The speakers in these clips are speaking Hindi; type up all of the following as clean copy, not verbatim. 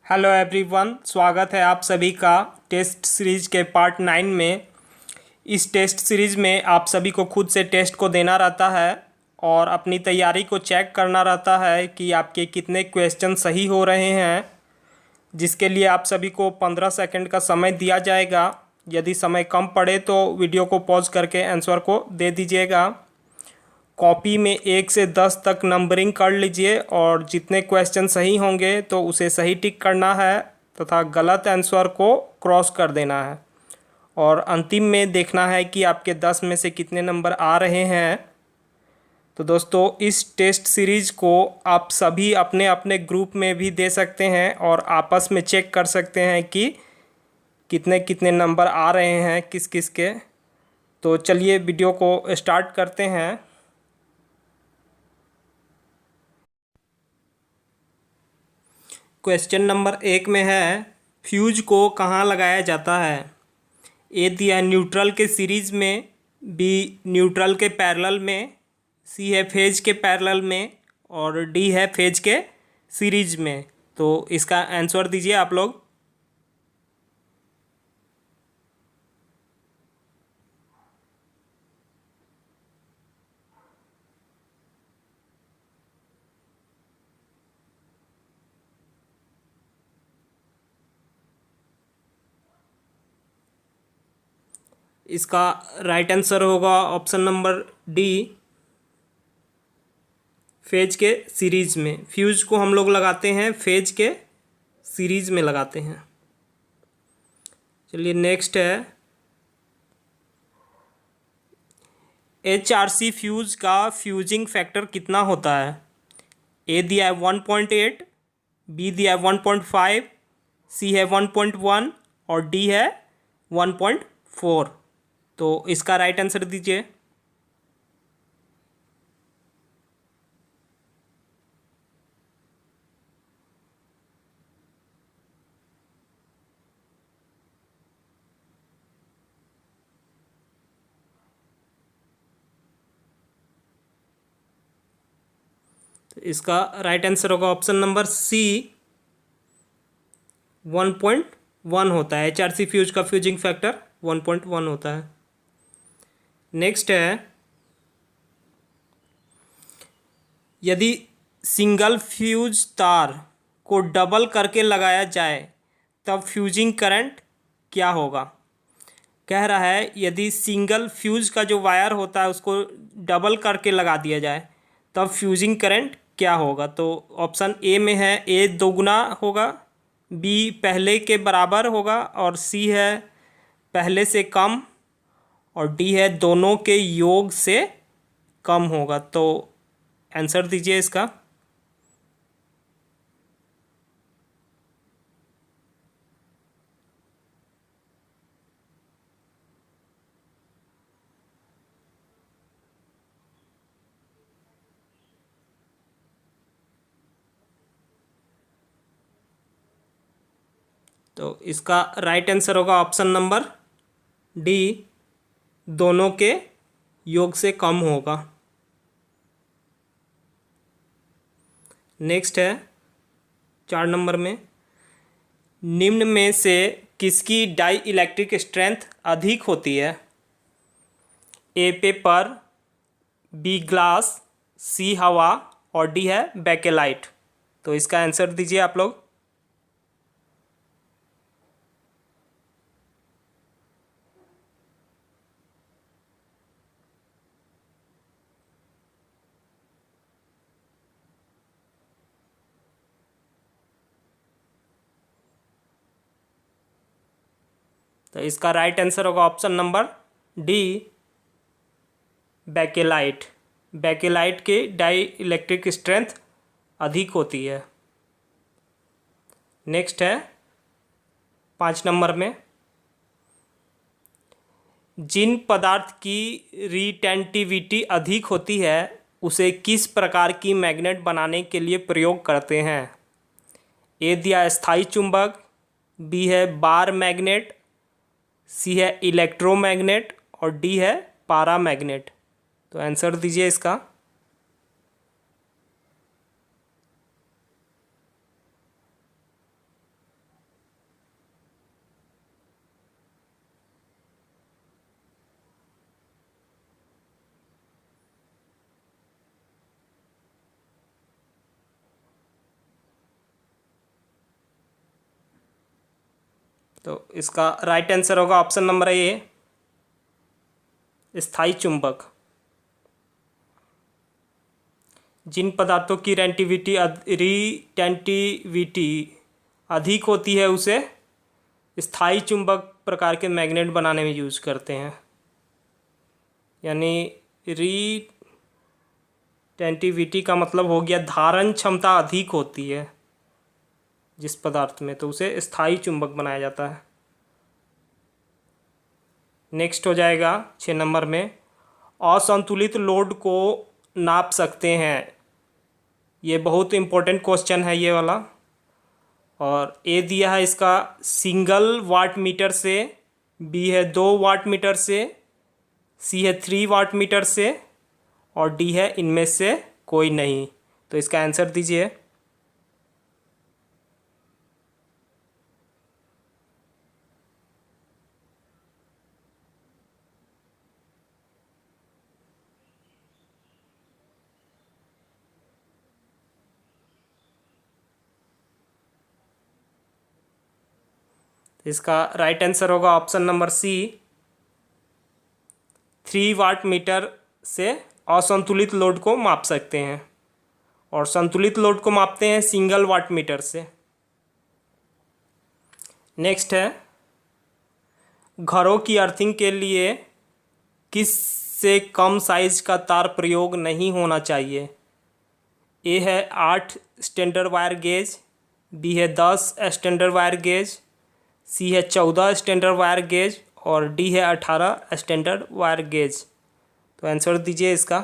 हेलो एवरीवन, स्वागत है आप सभी का टेस्ट सीरीज के पार्ट 9 में। इस टेस्ट सीरीज में आप सभी को खुद से टेस्ट को देना रहता है और अपनी तैयारी को चेक करना रहता है कि आपके कितने क्वेश्चन सही हो रहे हैं, जिसके लिए आप सभी को 15 सेकंड का समय दिया जाएगा। यदि समय कम पड़े तो वीडियो को पॉज करके आंसर को दे दीजिएगा। कॉपी में 1 से 10 तक नंबरिंग कर लीजिए और जितने क्वेश्चन सही होंगे तो उसे सही टिक करना है तथा गलत आंसर को क्रॉस कर देना है। और अंतिम में देखना है कि आपके 10 में से कितने नंबर आ रहे हैं। तो दोस्तों, इस टेस्ट सीरीज को आप सभी अपने अपने ग्रुप में भी दे सकते हैं और आपस में चेक कर सकते हैं कि कितने कितने नंबर आ रहे हैं किस किस के। तो चलिए वीडियो को स्टार्ट करते हैं। क्वेश्चन नंबर 1 में है, फ्यूज को कहाँ लगाया जाता है। ए दिया न्यूट्रल के सीरीज में, बी न्यूट्रल के पैरेलल में, सी है फेज के पैरेलल में और डी है फेज के सीरीज में। तो इसका आंसर दीजिए आप लोग। इसका राइट आंसर होगा ऑप्शन नंबर डी, फेज के सीरीज में। फ्यूज को हम लोग लगाते हैं फेज के सीरीज में लगाते हैं। चलिए नेक्स्ट है, HRC फ्यूज का फ्यूजिंग फैक्टर कितना होता है। ए दिया है 1.8, बी दिया है 1.5, सी है 1.1 और डी है 1.4। तो इसका राइट आंसर दीजिए। तो इसका राइट आंसर होगा ऑप्शन नंबर सी, 1.1 होता है। HRC फ्यूज का फ्यूजिंग फैक्टर 1.1 होता है। नेक्स्ट है, यदि सिंगल फ्यूज तार को डबल करके लगाया जाए तब फ्यूजिंग करंट क्या होगा। कह रहा है यदि सिंगल फ्यूज का जो वायर होता है उसको डबल करके लगा दिया जाए तब फ्यूजिंग करंट क्या होगा। तो ऑप्शन ए में है ए दोगुना होगा, बी पहले के बराबर होगा और सी है पहले से कम और डी है दोनों के योग से कम होगा। तो आंसर दीजिए इसका। तो इसका राइट आंसर होगा ऑप्शन नंबर डी, दोनों के योग से कम होगा। नेक्स्ट है 4 नंबर में, निम्न में से किसकी डाई इलेक्ट्रिक स्ट्रेंथ अधिक होती है। ए पेपर, बी ग्लास, सी हवा और डी है बेकेलाइट। तो इसका आंसर दीजिए आप लोग। तो इसका राइट आंसर होगा option number D, bakelite. Bakelite की डाई इलेक्ट्रिक स्ट्रेंथ अधिक होती है। नेक्स्ट है 5 नंबर में, जिन पदार्थ की रिटेंटिविटी अधिक होती है उसे किस प्रकार की मैग्नेट बनाने के लिए प्रयोग करते हैं। ए दिया स्थायी चुंबक, बी है बार मैग्नेट, सी है इलेक्ट्रोमैग्नेट और डी है पारामैग्नेट। तो आंसर दीजिए इसका। तो इसका राइट आंसर होगा ऑप्शन नंबर ए, स्थायी चुंबक। जिन पदार्थों की रिटेंटिविटी अधिक होती है उसे स्थायी चुंबक प्रकार के मैग्नेट बनाने में यूज करते हैं। यानी रिटेंटिविटी का मतलब हो गया धारण क्षमता अधिक होती है जिस पदार्थ में, तो उसे स्थायी चुंबक बनाया जाता है। नेक्स्ट हो जाएगा 6 नंबर में, असंतुलित लोड को नाप सकते हैं। ये बहुत इम्पोर्टेंट क्वेश्चन है ये वाला। और ए दिया है इसका सिंगल वाट मीटर से, बी है 2 वाट मीटर से, सी है 3 वाट मीटर से, और डी है इनमें से कोई नहीं। तो इसका आंसर दीजिए। इसका राइट आंसर होगा option number C, 3 watt meter से असंतुलित लोड को माप सकते हैं और संतुलित लोड को मापते हैं सिंगल वाट मीटर से। नेक्स्ट है, घरों की अर्थिंग के लिए किस से कम साइज का तार प्रयोग नहीं होना चाहिए। ए है 8 स्टैंडर्ड वायर गेज, बी है 10 स्टैंडर्ड वायर गेज, सी है 14 स्टैंडर्ड वायर गेज, और डी है 18 स्टैंडर्ड वायर गेज। तो आंसर दीजिए इसका।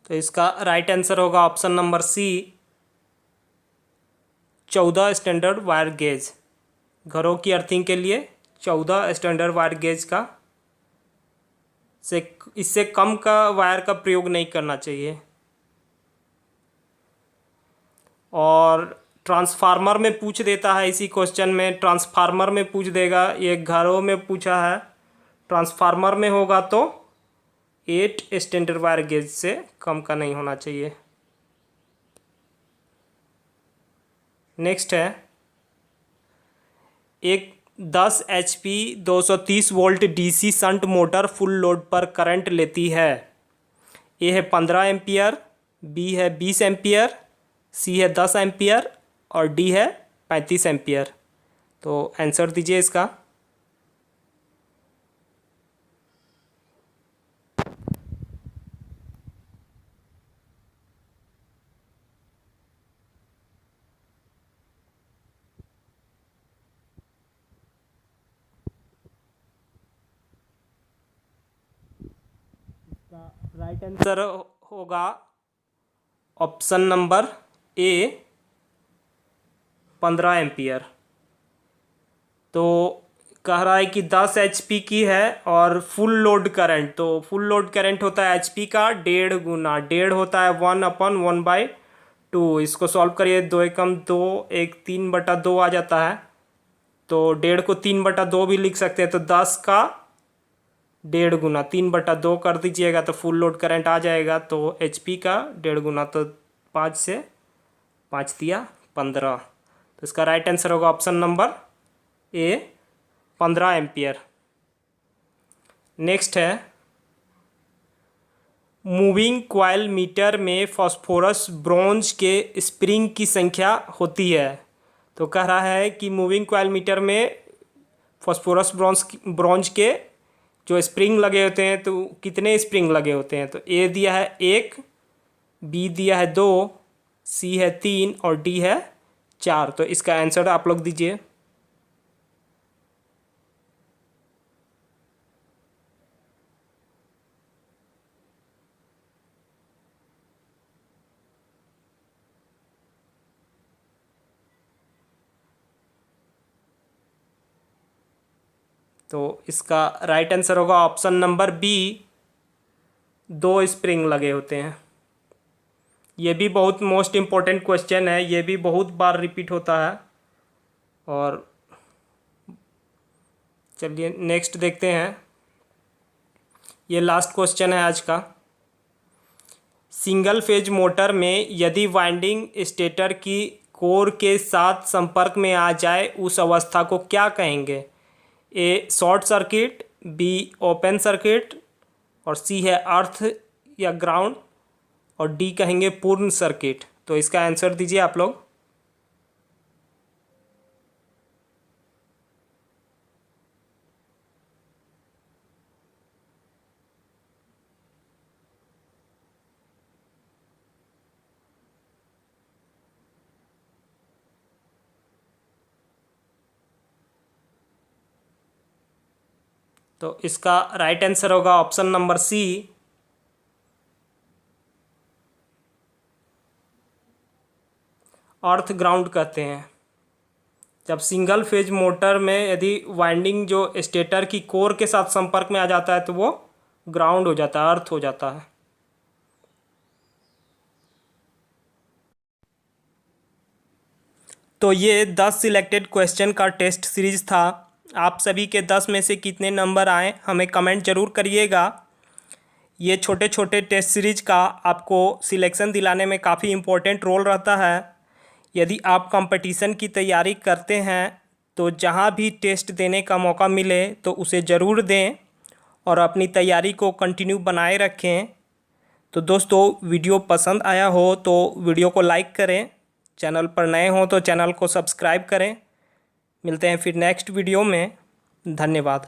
तो इसका राइट आंसर होगा option number C, 14 standard wire gauge. घरों की अर्थिंग के लिए 14 स्टैंडर्ड वायर गेज का से इससे कम का वायर का प्रयोग नहीं करना चाहिए। और ट्रांसफार्मर में पूछ देता है, इसी क्वेश्चन में ट्रांसफार्मर में पूछ देगा। ये घरों में पूछा है, ट्रांसफार्मर में होगा तो 8 स्टैंडर्ड वायर गेज से कम का नहीं होना चाहिए। नेक्स्ट है, एक 10 HP 230 volt DC shunt motor full load पर करंट लेती है। ए है 15 एम्पियर, बी है 20 एम्पियर, सी है 10 एम्पियर, और डी है 35 एम्पियर। तो आंसर दीजिए इसका। राइट आंसर होगा ऑप्शन नंबर ए, 15 एम्पियर। तो कह रहा है कि 10 HP की है और फुल लोड करंट, तो फुल लोड करंट होता है HP का 1.5 गुना, 1.5 होता है 1/1/2। इसको सॉल्व करिए, 2 एकम 2, 1 3/2 आ जाता है। तो 1.5 को 3/2 भी लिख सकते हैं। तो 10 का 1.5 गुना 3/2 कर दीजिएगा तो फुल लोड करंट आ जाएगा। तो HP का 1.5 गुना, तो 5 से 5 दिया 15। तो इसका राइट आंसर होगा option number A, 15 ampere. Next है, मूविंग कॉइल मीटर में फास्फोरस ब्रॉन्ज के स्प्रिंग की संख्या होती है। तो कह रहा है कि मूविंग कॉइल मीटर में फास्फोरस ब्रॉन्ज के जो स्प्रिंग लगे होते हैं, तो कितने स्प्रिंग लगे होते हैं। तो ए दिया है 1, बी दिया है 2, सी है 3, और डी है 4। तो इसका आंसर आप लोग दीजिए। तो इसका राइट आंसर होगा ऑप्शन नंबर बी, 2 स्प्रिंग लगे होते हैं। ये भी बहुत मोस्ट इम्पोर्टेंट क्वेश्चन है, ये भी बहुत बार रिपीट होता है। और चलिए नेक्स्ट देखते हैं। ये लास्ट क्वेश्चन है आज का। सिंगल फेज मोटर में यदि वाइंडिंग स्टेटर की कोर के साथ संपर्क में आ जाए उस अवस्था को क्या कहेंगे? ए short circuit, be open circuit, और सी है अर्थ या ग्राउंड, और डी कहेंगे पूर्ण सर्किट। तो इसका आंसर दीजिए आप लोग। तो इसका राइट आंसर होगा ऑप्शन नंबर सी, अर्थ ग्राउंड कहते हैं। जब सिंगल फेज मोटर में यदि वाइंडिंग जो स्टेटर की कोर के साथ संपर्क में आ जाता है तो वो ग्राउंड हो जाता है, अर्थ हो जाता है। तो ये 10 सिलेक्टेड क्वेश्चन का टेस्ट सीरीज था। आप सभी के 10 में से कितने नंबर आए हमें कमेंट ज़रूर करिएगा। ये छोटे छोटे टेस्ट सीरीज का आपको सिलेक्शन दिलाने में काफ़ी इम्पोर्टेंट रोल रहता है। यदि आप कंपटीशन की तैयारी करते हैं तो जहाँ भी टेस्ट देने का मौका मिले तो उसे ज़रूर दें और अपनी तैयारी को कंटिन्यू बनाए रखें। तो दोस्तों, वीडियो पसंद आया हो तो वीडियो को लाइक करें, चैनल पर नए हो तो चैनल को सब्सक्राइब करें। मिलते हैं फिर नेक्स्ट वीडियो में। धन्यवाद।